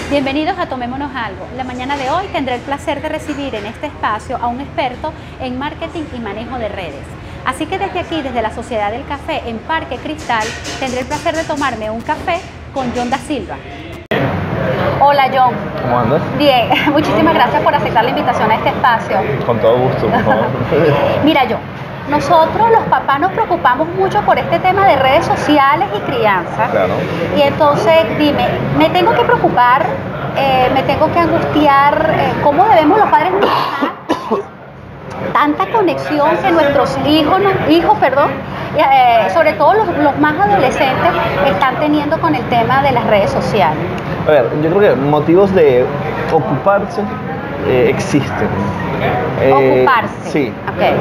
Bienvenidos a Tomémonos Algo. La mañana de hoy tendré el placer de recibir en este espacio a un experto en marketing y manejo de redes. Así que desde aquí, desde la Sociedad del Café en Parque Cristal, tendré el placer de tomarme un café con John Da Silva. Hola John. ¿Cómo andas? Bien, muchísimas gracias por aceptar la invitación a este espacio. Con todo gusto, por favor. Mira John, nosotros los papás nos preocupamos mucho por este tema de redes sociales y crianza. Claro. Y entonces dime, ¿me tengo que preocupar, me tengo que angustiar? ¿Cómo debemos los padres manejar tanta conexión que nuestros hijos, sobre todo los más adolescentes, están teniendo con el tema de las redes sociales? A ver, yo creo que motivos de ocuparse existen. Ocuparse. Sí. Okay.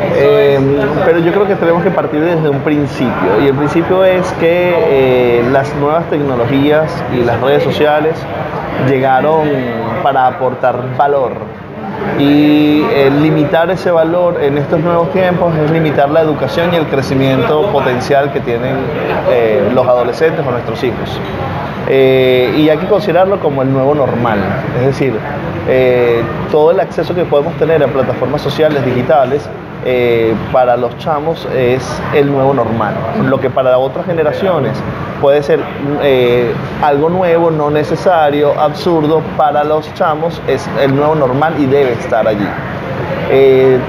Pero yo creo que tenemos que partir desde un principio. Y el principio es que las nuevas tecnologías y las redes sociales llegaron para aportar valor. Y limitar ese valor en estos nuevos tiempos es limitar la educación y el crecimiento potencial que tienen los adolescentes o nuestros hijos. Y hay que considerarlo como el nuevo normal, es decir, todo el acceso que podemos tener a plataformas sociales digitales para los chamos es el nuevo normal, lo que para otras generaciones puede ser algo nuevo, no necesario, absurdo, para los chamos es el nuevo normal y debe estar allí.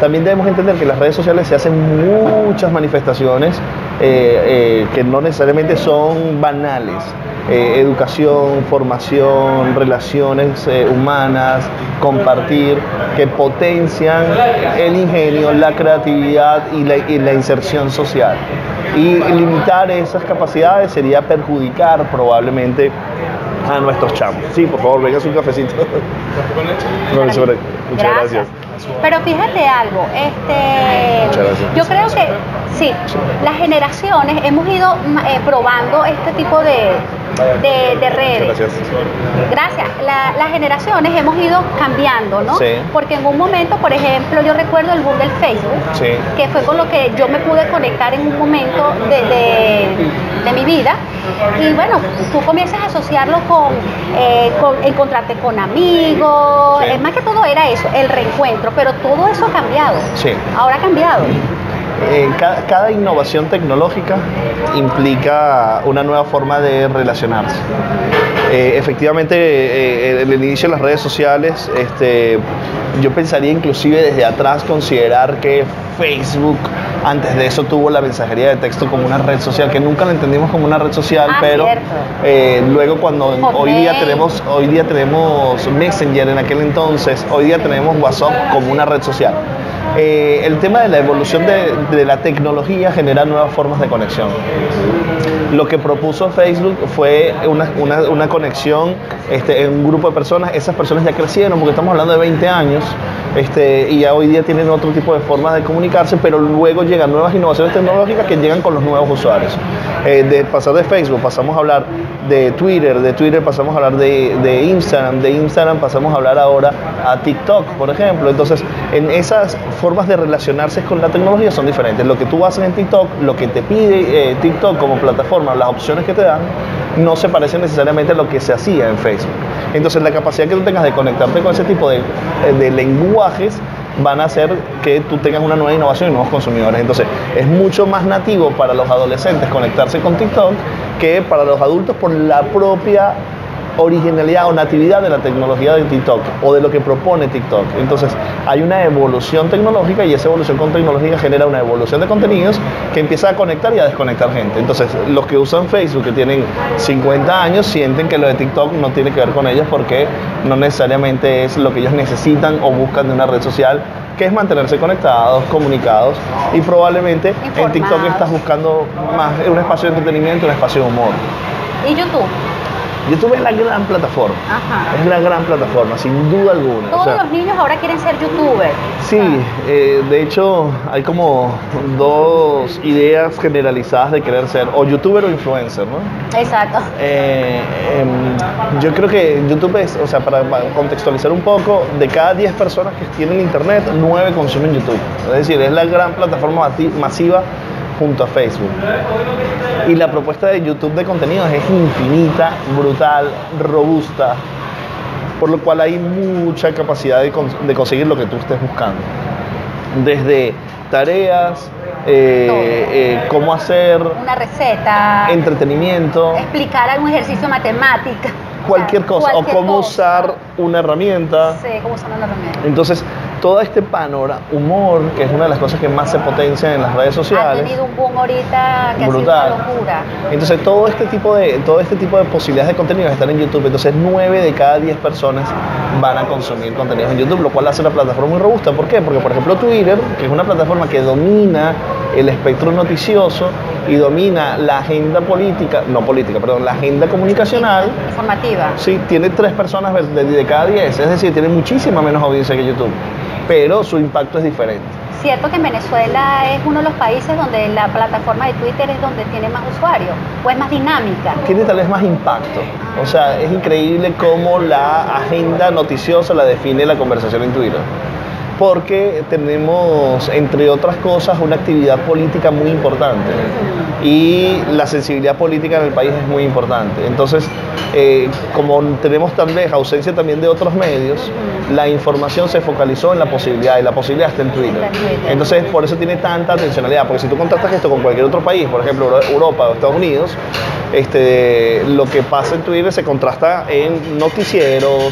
También debemos entender que en las redes sociales se hacen muchas manifestaciones que no necesariamente son banales. Educación, formación, relaciones humanas, compartir, que potencian el ingenio, la creatividad y la inserción social. Y limitar esas capacidades sería perjudicar probablemente a nuestros chamos. Sí, por favor, venga un cafecito. Muchas gracias. Pero fíjate algo, yo creo que sí, las generaciones hemos ido probando este tipo de redes. Gracias. Gracias. Las generaciones hemos ido cambiando, ¿no? Sí. Porque en un momento, por ejemplo, yo recuerdo el boom del Facebook, sí, que fue con lo que yo me pude conectar en un momento de mi vida. Y bueno, tú comienzas a asociarlo con encontrarte con amigos, sí, más que todo era eso, el reencuentro, pero todo eso ha cambiado. Sí. Ahora ha cambiado. Cada innovación tecnológica implica una nueva forma de relacionarse. Efectivamente, en el inicio de las redes sociales, yo pensaría inclusive desde atrás considerar que Facebook antes de eso tuvo la mensajería de texto como una red social, que nunca la entendimos como una red social, pero luego cuando hoy día tenemos Messenger en aquel entonces, hoy día tenemos WhatsApp como una red social. El tema de la evolución de la tecnología genera nuevas formas de conexión. Lo que propuso Facebook fue una conexión en un grupo de personas. Esas personas ya crecieron, porque estamos hablando de 20 años, y ya hoy día tienen otro tipo de formas de comunicarse, pero luego llegan nuevas innovaciones tecnológicas que llegan con los nuevos usuarios. De pasar de Facebook pasamos a hablar de Twitter pasamos a hablar de Instagram pasamos a hablar ahora a TikTok, por ejemplo. Entonces, en esas formas de relacionarse con la tecnología son diferentes. Lo que tú haces en TikTok, lo que te pide TikTok como plataforma, las opciones que te dan, no se parecen necesariamente a lo que se hacía en Facebook. Entonces, la capacidad que tú tengas de conectarte con ese tipo de lenguajes van a hacer que tú tengas una nueva innovación y nuevos consumidores. Entonces, es mucho más nativo para los adolescentes conectarse con TikTok que para los adultos por la propia originalidad o natividad de la tecnología de TikTok o de lo que propone TikTok. Entonces, hay una evolución tecnológica y esa evolución con tecnología genera una evolución de contenidos que empieza a conectar y a desconectar gente. Entonces, los que usan Facebook, que tienen 50 años, sienten que lo de TikTok no tiene que ver con ellos porque no necesariamente es lo que ellos necesitan o buscan de una red social, que es mantenerse conectados, comunicados, y probablemente informados. En TikTok estás buscando más un espacio de entretenimiento, un espacio de humor. ¿Y YouTube? YouTube es la gran plataforma. Ajá. Es la gran plataforma, sin duda alguna. Todos los niños ahora quieren ser youtubers. Sí, de hecho hay como dos ideas generalizadas de querer ser o youtuber o influencer, ¿no? Exacto. Yo creo que YouTube es, o sea, para contextualizar un poco, de cada 10 personas que tienen internet, 9 consumen YouTube. Es decir, es la gran plataforma masiva junto a Facebook. Y la propuesta de YouTube de contenidos es infinita, brutal, robusta, por lo cual hay mucha capacidad de conseguir lo que tú estés buscando. Desde tareas, cómo hacer una receta, entretenimiento, explicar algún ejercicio de matemática, cualquier cosa, o cómo usar una herramienta. Sí, cómo usar una herramienta. Entonces, todo este panorama, humor, que es una de las cosas que más se potencia en las redes sociales. Ha tenido un boom ahorita que brutal. ha sido una locura. Entonces, todo este tipo de posibilidades de contenidos están en YouTube. Entonces, 9 de cada 10 personas van a consumir contenidos en YouTube, lo cual hace la plataforma muy robusta. ¿Por qué? Porque, por ejemplo, Twitter, que es una plataforma que domina el espectro noticioso y domina la agenda la agenda comunicacional. Informativa. Sí, tiene 3 personas de cada 10, es decir, tiene muchísima menos audiencia que YouTube, pero su impacto es diferente. Cierto que en Venezuela es uno de los países donde la plataforma de Twitter es donde tiene más usuarios, o es más dinámica. Tiene tal vez más impacto, o sea, es increíble cómo la agenda noticiosa la define la conversación en Twitter. Porque tenemos, entre otras cosas, una actividad política muy importante y la sensibilidad política en el país es muy importante. Entonces, como tenemos tal vez ausencia también de otros medios, la información se focalizó en la posibilidad, y la posibilidad está en Twitter. Entonces, por eso tiene tanta atencionalidad, porque si tú contrastas esto con cualquier otro país, por ejemplo, Europa o Estados Unidos, lo que pasa en Twitter se contrasta en noticieros,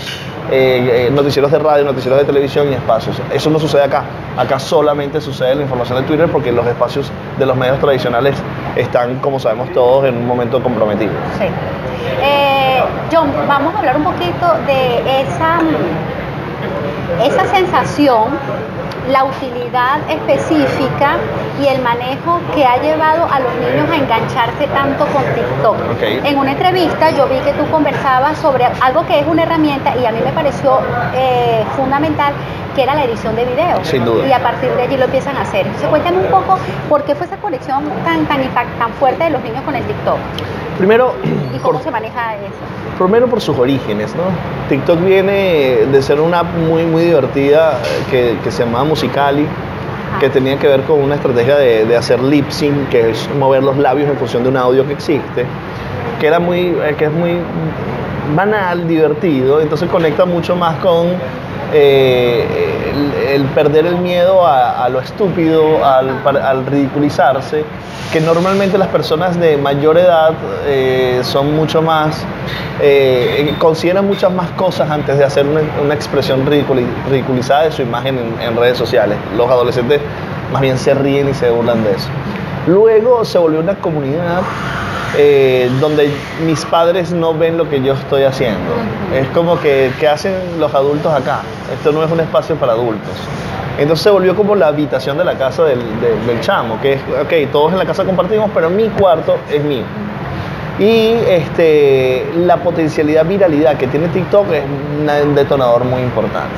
noticieros de radio, noticieros de televisión y espacios. Eso no sucede acá. Acá solamente sucede la información de Twitter porque los espacios de los medios tradicionales están, como sabemos todos, en un momento comprometido. Sí. John, vamos a hablar un poquito de esa sensación, la utilidad específica y el manejo que ha llevado a los niños a engancharse tanto con TikTok. Okay. En una entrevista yo vi que tú conversabas sobre algo que es una herramienta y a mí me pareció fundamental, que era la edición de videos. Sin duda. Y a partir de allí lo empiezan a hacer. Entonces cuéntame un poco por qué fue esa conexión tan fuerte de los niños con el TikTok. Primero, ¿y cómo se maneja eso? Primero por sus orígenes, ¿no? TikTok viene de ser una app muy, muy divertida que se llamaba Musical.ly, que tenía que ver con una estrategia de hacer lip sync, que es mover los labios en función de un audio que existe, que es muy banal, divertido, entonces conecta mucho más con el perder el miedo a lo estúpido, al ridiculizarse, que normalmente las personas de mayor edad son mucho más, consideran muchas más cosas antes de hacer una expresión ridiculizada de su imagen en redes sociales. Los adolescentes más bien se ríen y se burlan de eso. Luego se volvió una comunidad donde mis padres no ven lo que yo estoy haciendo. Es como que, ¿qué hacen los adultos acá? Esto no es un espacio para adultos. Entonces se volvió como la habitación de la casa del chamo, que es, ok, todos en la casa compartimos, pero mi cuarto es mío. Y la potencialidad viralidad que tiene TikTok es un detonador muy importante.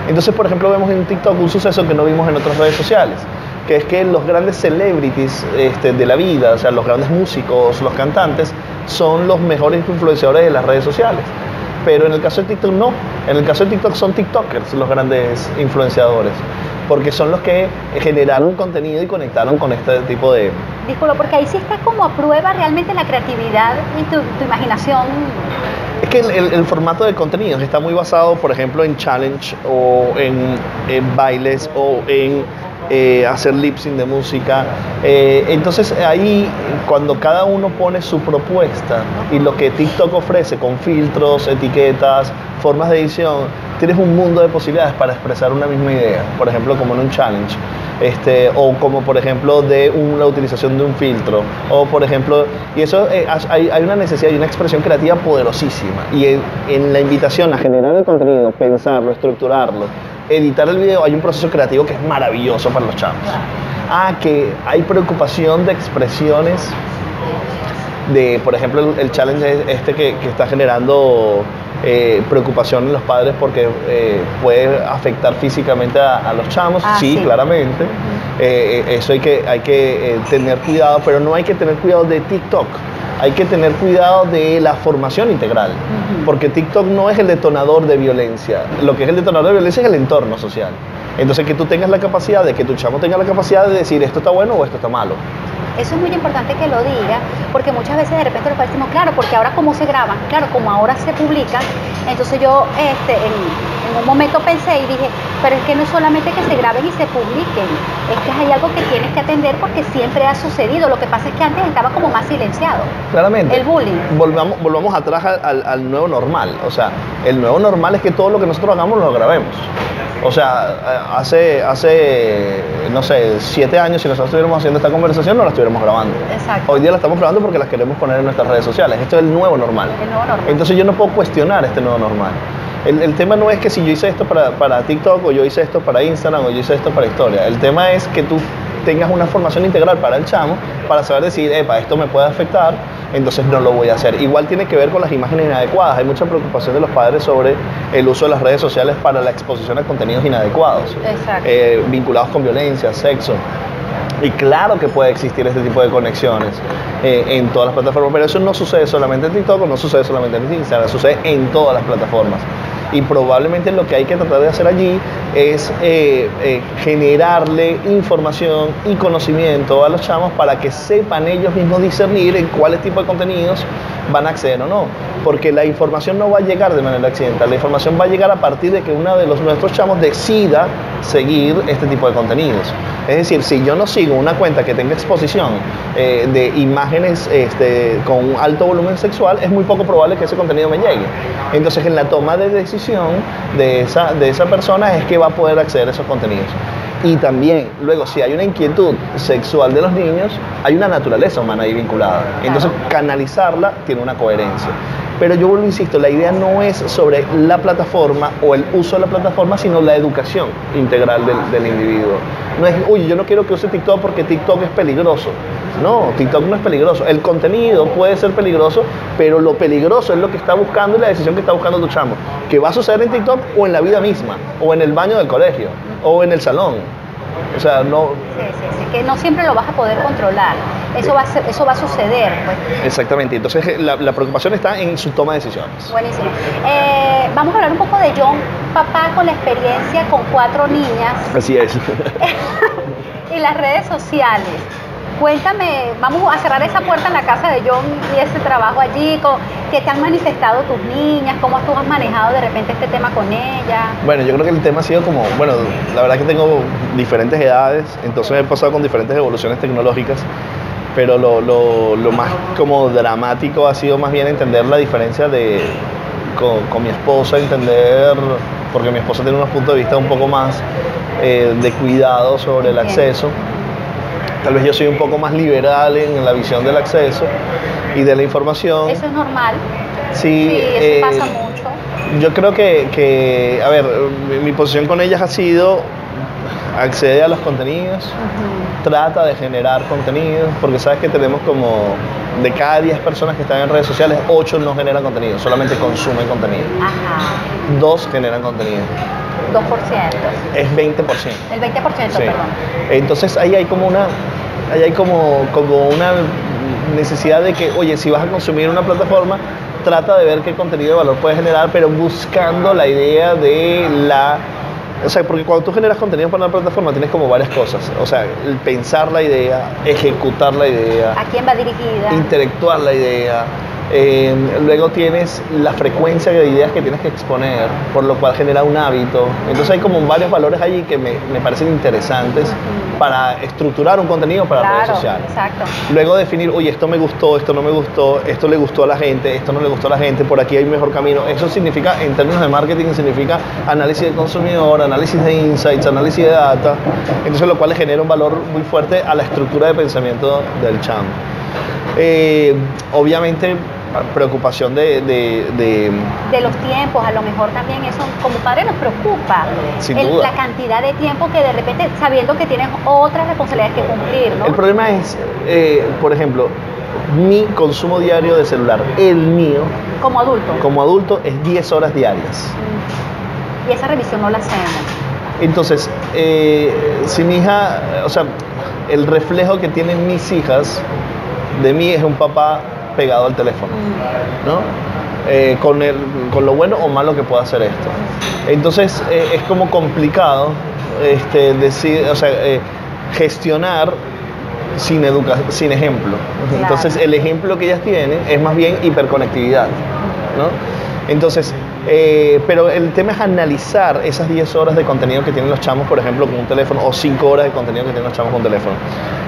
Entonces, por ejemplo, vemos en TikTok un suceso que no vimos en otras redes sociales, que es que los grandes celebrities de la vida, o sea, los grandes músicos, los cantantes, son los mejores influenciadores de las redes sociales. Pero en el caso de TikTok no. En el caso de TikTok son TikTokers los grandes influenciadores, porque son los que generaron contenido y conectaron con este tipo de... Disculpa, porque ahí sí está como a prueba realmente la creatividad y tu imaginación. Es que el formato de contenidos está muy basado, por ejemplo, en challenge o en bailes o en hacer lip sync de música. Entonces ahí, cuando cada uno pone su propuesta y lo que TikTok ofrece con filtros, etiquetas, formas de edición, tienes un mundo de posibilidades para expresar una misma idea, por ejemplo, como en un challenge, o como por ejemplo de la utilización de un filtro, o por ejemplo, y eso hay una necesidad y una expresión creativa poderosísima, y en la invitación a generar el contenido, pensarlo, estructurarlo, editar el video, hay un proceso creativo que es maravilloso para los chavos. Que hay preocupación de expresiones por ejemplo, el challenge este que está generando preocupación en los padres porque puede afectar físicamente a los chamos. Sí, claramente. Eso hay que tener cuidado, pero no hay que tener cuidado de TikTok. Hay que tener cuidado de la formación integral, porque TikTok no es el detonador de violencia. Lo que es el detonador de violencia es el entorno social. Entonces, que tú tengas la capacidad, de que tu chamo tenga la capacidad de decir esto está bueno o esto está malo. Eso es muy importante que lo diga, porque muchas veces de repente los padres decimos, claro, porque ahora como se graban, claro, como ahora se publican. Entonces yo en un momento pensé y dije, pero es que no es solamente que se graben y se publiquen, es que hay algo que tienes que atender porque siempre ha sucedido. Lo que pasa es que antes estaba como más silenciado. Claramente. El bullying. Volvamos atrás al nuevo normal. O sea, el nuevo normal es que todo lo que nosotros hagamos lo grabemos. O sea, hace no sé, 7 años, si nosotros estuviéramos haciendo esta conversación, no la estuviéramos grabando. Exacto. Hoy día la estamos grabando porque las queremos poner en nuestras redes sociales. Esto es el nuevo normal. El nuevo normal. Entonces yo no puedo cuestionar este nuevo normal. El tema no es que si yo hice esto para TikTok, o yo hice esto para Instagram, o yo hice esto para Historia. El tema es que tú tengas una formación integral para el chamo, para saber decir, esto me puede afectar, entonces no lo voy a hacer. Igual tiene que ver con las imágenes inadecuadas. Hay mucha preocupación de los padres sobre el uso de las redes sociales para la exposición a contenidos inadecuados, vinculados con violencia, sexo. Y claro que puede existir este tipo de conexiones en todas las plataformas, pero eso no sucede solamente en TikTok, no sucede solamente en Instagram, sucede en todas las plataformas. Y probablemente lo que hay que tratar de hacer allí es generarle información y conocimiento a los chamos para que sepan ellos mismos discernir en cuáles tipos de contenidos van a acceder o no. Porque la información no va a llegar de manera accidental, la información va a llegar a partir de que uno de nuestros chamos decida seguir este tipo de contenidos. Es decir, si yo no sigo una cuenta que tenga exposición de imágenes con un alto volumen sexual, es muy poco probable que ese contenido me llegue. Entonces, en la toma de decisión de esa persona es que va a poder acceder a esos contenidos. Y también, luego, si hay una inquietud sexual de los niños, hay una naturaleza humana ahí vinculada. Entonces, canalizarla tiene una coherencia. Pero yo vuelvo, insisto, la idea no es sobre la plataforma o el uso de la plataforma, sino la educación integral del individuo. No es, uy, yo no quiero que use TikTok porque TikTok es peligroso. No, TikTok no es peligroso. El contenido puede ser peligroso, pero lo peligroso es lo que está buscando y la decisión que está buscando tu chamo. Que va a suceder en TikTok o en la vida misma, o en el baño del colegio, o en el salón. O sea, no... Sí, que no siempre lo vas a poder controlar. Eso va a suceder, pues. Exactamente. Entonces, la preocupación está en su toma de decisiones. Buenísimo. Vamos a hablar un poco de John, papá con la experiencia con 4 niñas. Así es. Y las redes sociales. Cuéntame, vamos a cerrar esa puerta en la casa de John y ese trabajo allí, ¿qué te han manifestado tus niñas? ¿Cómo tú has manejado de repente este tema con ella? Bueno, yo creo que el tema ha sido como, bueno, la verdad que tengo diferentes edades, entonces he pasado con diferentes evoluciones tecnológicas, pero lo más como dramático ha sido más bien entender la diferencia con mi esposa, entender, porque mi esposa tiene unos puntos de vista un poco más de cuidado sobre el acceso. Tal vez yo soy un poco más liberal en la visión del acceso y de la información. Eso es normal. Sí, eso pasa mucho. Yo creo que, a ver, mi posición con ellas ha sido accede a los contenidos, trata de generar contenidos, porque sabes que tenemos como de cada 10 personas que están en redes sociales, 8 no generan contenido, solamente consumen contenido. 2 generan contenido. 2%. Es 20%. El 20%, sí. Perdón. Entonces ahí hay como una necesidad de que, oye, si vas a consumir una plataforma, trata de ver qué contenido de valor puedes generar, pero buscando la idea de o sea, porque cuando tú generas contenido para una plataforma tienes como varias cosas. O sea, el pensar la idea, ejecutar la idea. ¿A quién va dirigida? Intelectuar la idea. Luego tienes la frecuencia de ideas que tienes que exponer, por lo cual genera un hábito. Entonces hay como varios valores allí que me parecen interesantes para estructurar un contenido para redes sociales. Exacto. Luego definir, oye, esto me gustó, esto no me gustó, esto le gustó a la gente, esto no le gustó a la gente, por aquí hay un mejor camino. Eso significa, en términos de marketing, significa análisis de consumidor, análisis de insights, análisis de data. Entonces lo cual le genera un valor muy fuerte a la estructura de pensamiento del chamo. Obviamente preocupación de los tiempos, a lo mejor también eso como padre nos preocupa. Sin duda. La cantidad de tiempo que de repente, sabiendo que tienes otras responsabilidades que cumplir, ¿no? El problema es, por ejemplo, Mi consumo diario de celular, el mío, como adulto, es 10 horas diarias. Y esa revisión no la hacemos. Entonces, si mi hija, o sea, el reflejo que tienen mis hijas de mí es un papá pegado al teléfono, ¿no? Con lo bueno o malo que pueda hacer esto. Entonces, es como complicado decir, o sea, gestionar sin ejemplo. Claro. Entonces, el ejemplo que ellas tienen es más bien hiperconectividad, ¿no? Entonces, pero el tema es analizar esas 10 horas de contenido que tienen los chamos, por ejemplo, con un teléfono, o 5 horas de contenido que tienen los chamos con un teléfono.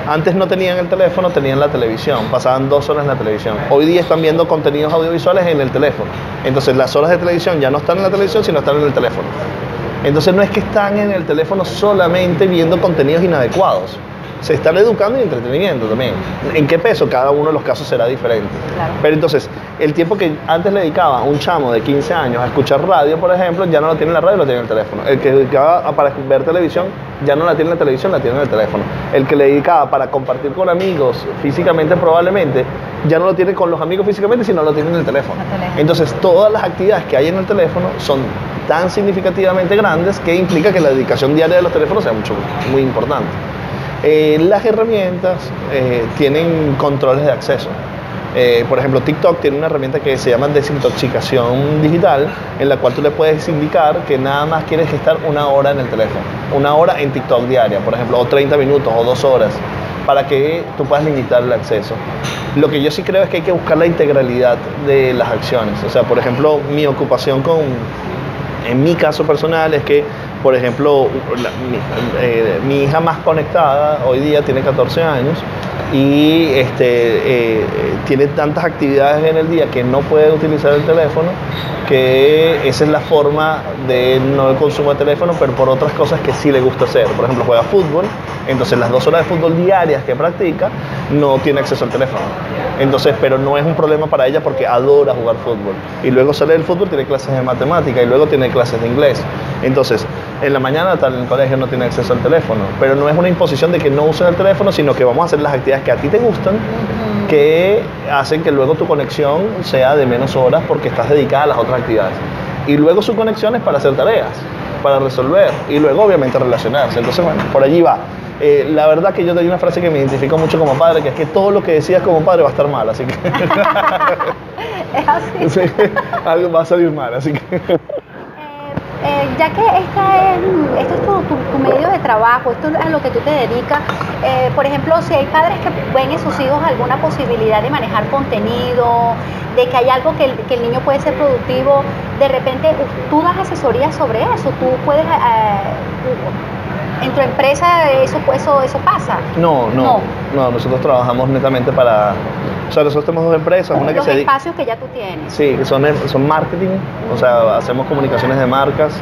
Antes no tenían el teléfono, tenían la televisión, pasaban 2 horas en la televisión. Hoy día están viendo contenidos audiovisuales en el teléfono. Entonces, las horas de televisión ya no están en la televisión, sino están en el teléfono. Entonces, no es que están en el teléfono solamente viendo contenidos inadecuados. Se están educando y entreteniendo también. ¿En qué peso? Cada uno de los casos será diferente. Claro. Pero entonces, el tiempo que antes le dedicaba un chamo de 15 años a escuchar radio, por ejemplo, ya no lo tiene en la radio, lo tiene en el teléfono. El que dedicaba para ver televisión, ya no la tiene en la televisión, la tiene en el teléfono. El que le dedicaba para compartir con amigos físicamente, probablemente, ya no lo tiene con los amigos físicamente, sino lo tiene en el teléfono. Entonces, todas las actividades que hay en el teléfono son tan significativamente grandes que implica que la dedicación diaria de los teléfonos sea muy importante. Las herramientas tienen controles de acceso. Por ejemplo, TikTok tiene una herramienta que se llama desintoxicación digital, en la cual tú le puedes indicar que nada más quieres estar 1 hora en el teléfono, 1 hora en TikTok diaria, por ejemplo, o 30 minutos o 2 horas, para que tú puedas limitar el acceso. Lo que yo sí creo es que hay que buscar la integralidad de las acciones. O sea, por ejemplo, mi ocupación en mi caso personal es que, por ejemplo, mi hija más conectada hoy día tiene 14 años y tiene tantas actividades en el día que no puede utilizar el teléfono, que esa es la forma de no el consumo de teléfono, pero por otras cosas que sí le gusta hacer. Por ejemplo, juega fútbol, entonces las 2 horas de fútbol diarias que practica no tiene acceso al teléfono. Entonces, pero no es un problema para ella porque adora jugar fútbol. Y luego sale del fútbol, tiene clases de matemática y luego tiene clases de inglés. Entonces, en la mañana tal en el colegio no tiene acceso al teléfono, pero no es una imposición de que no usen el teléfono, sino que vamos a hacer las actividades que a ti te gustan, que hacen que luego tu conexión sea de menos horas porque estás dedicada a las otras actividades. Y luego su conexión es para hacer tareas, para resolver y luego obviamente relacionarse. Entonces, bueno, por allí va. La verdad que yo te doy una frase que me identifico mucho como padre, que es que todo lo que decidas como padre va a estar mal, así que... Es así. Sí, algo va a salir mal, así que... Ya que este es tu medio de trabajo, esto es a lo que tú te dedicas, por ejemplo, si hay padres que ven en sus hijos alguna posibilidad de manejar contenido, de que hay algo que el niño puede ser productivo, de repente tú das asesoría sobre eso, tú puedes... ¿En tu empresa eso pasa? No, nosotros trabajamos netamente para... O sea, nosotros tenemos 2 empresas, una que los espacios que ya tú tienes. Sí, son marketing, o sea, hacemos comunicaciones de marcas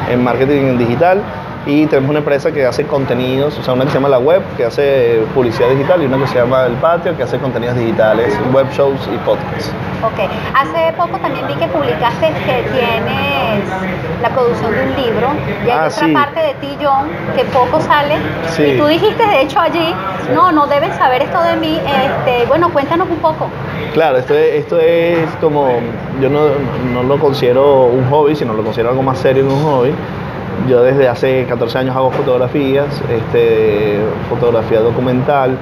en marketing digital, y tenemos una empresa que hace contenidos, o sea, una que se llama La Web, que hace publicidad digital, y una que se llama El Patio, que hace contenidos digitales, web shows y podcasts. Ok, hace poco también vi que publicaste que tienes la producción de un libro, y hay otra parte de ti, John, que poco sale, y tú dijiste de hecho allí, no deben saber esto de mí, bueno, cuéntanos un poco. Claro, esto es como, yo no lo considero un hobby, sino lo considero algo más serio que un hobby. Yo desde hace 14 años hago fotografías, fotografía documental.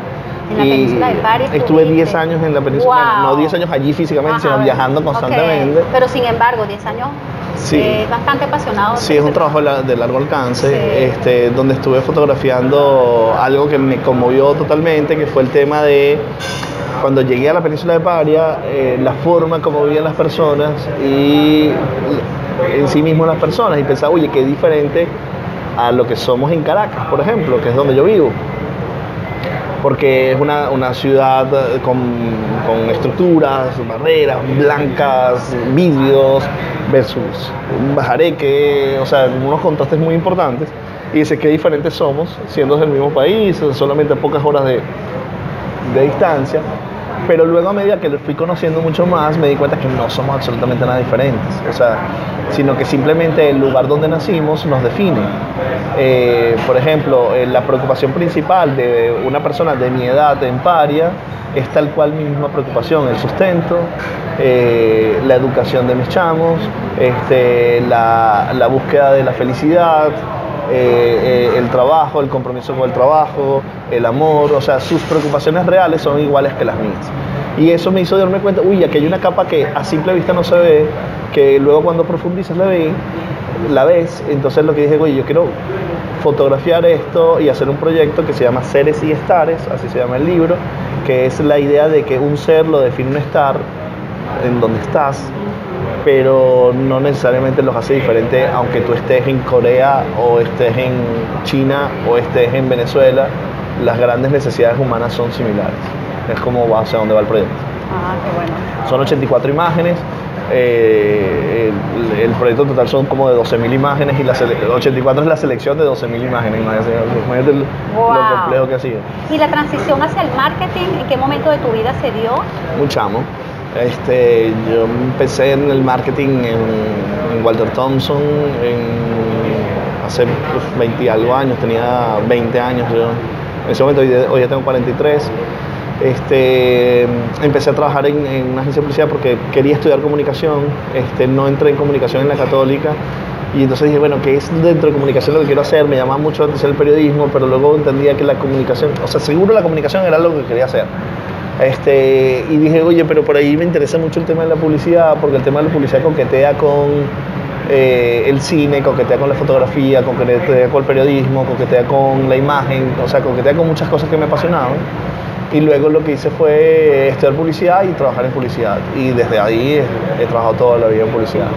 En la península del Pari estuve 10 años en la península, no 10 años allí físicamente, sino viajando constantemente. Okay. Pero sin embargo, 10 años bastante apasionado. Sí, es un trabajo de largo alcance, donde estuve fotografiando algo que me conmovió totalmente, que fue el tema de cuando llegué a la península de Paria, la forma como vivían las personas y en sí mismo las personas, y pensaba, oye, qué diferente a lo que somos en Caracas, por ejemplo, que es donde yo vivo, porque es una ciudad con estructuras, barreras blancas, vidrios, versus Bajareque, o sea, unos contrastes muy importantes, y dice qué diferentes somos, siendo del mismo país, solamente a pocas horas de distancia. Pero luego a medida que lo fui conociendo mucho más, me di cuenta que no somos absolutamente nada diferentes. O sea, sino que simplemente el lugar donde nacimos nos define. Por ejemplo, la preocupación principal de una persona de mi edad en Paria es tal cual mi misma preocupación, el sustento, la educación de mis chamos, la búsqueda de la felicidad, el trabajo, el compromiso con el trabajo, el amor, o sea, sus preocupaciones reales son iguales que las mías. Y eso me hizo darme cuenta, uy, aquí hay una capa que a simple vista no se ve, que luego cuando profundizas la ves, entonces lo que dije, oye, yo quiero fotografiar esto y hacer un proyecto que se llama Seres y Estares, así se llama el libro, que es la idea de que un ser lo define un estar en donde estás, pero no necesariamente los hace diferente aunque tú estés en Corea o estés en China o estés en Venezuela. Las grandes necesidades humanas son similares. Es como va hacia dónde va el proyecto. Ah, qué bueno. Son 84 imágenes. El proyecto total son como de 12.000 imágenes y 84 es la selección de 12.000 imágenes. Imagínate Wow. lo complejo que ha sido. ¿Y la transición hacia el marketing, en qué momento de tu vida se dio? Muy chamo. Yo empecé en el marketing en Walter Thompson hace 20 y algo años, tenía 20 años yo. En ese momento, hoy ya tengo 43. Empecé a trabajar en una agencia de publicidad porque quería estudiar comunicación. No entré en comunicación en la Católica y entonces dije, bueno, ¿qué es dentro de comunicación lo que quiero hacer? Me llamaba mucho la atención el periodismo, pero luego entendía que la comunicación, o sea, seguro la comunicación era lo que quería hacer. Y dije, oye, pero por ahí me interesa mucho el tema de la publicidad, porque el tema de la publicidad coquetea con el cine, coquetea con la fotografía, coquetea con el periodismo, coquetea con la imagen, o sea, coquetea con muchas cosas que me apasionaban. Y luego lo que hice fue estudiar publicidad y trabajar en publicidad. Y desde ahí he trabajado toda la vida en publicidad,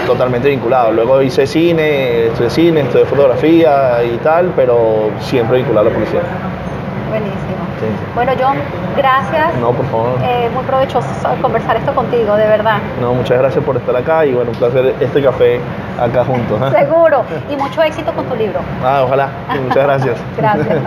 totalmente vinculado. Luego hice cine, estudié fotografía y tal, pero siempre vinculado a la publicidad. Buenísimo. Sí. Bueno, John, gracias. No, por favor. Muy provechoso conversar esto contigo, de verdad. No, muchas gracias por estar acá y bueno, un placer este café acá juntos. Seguro. Y mucho éxito con tu libro. Ojalá. Sí, muchas gracias. Gracias.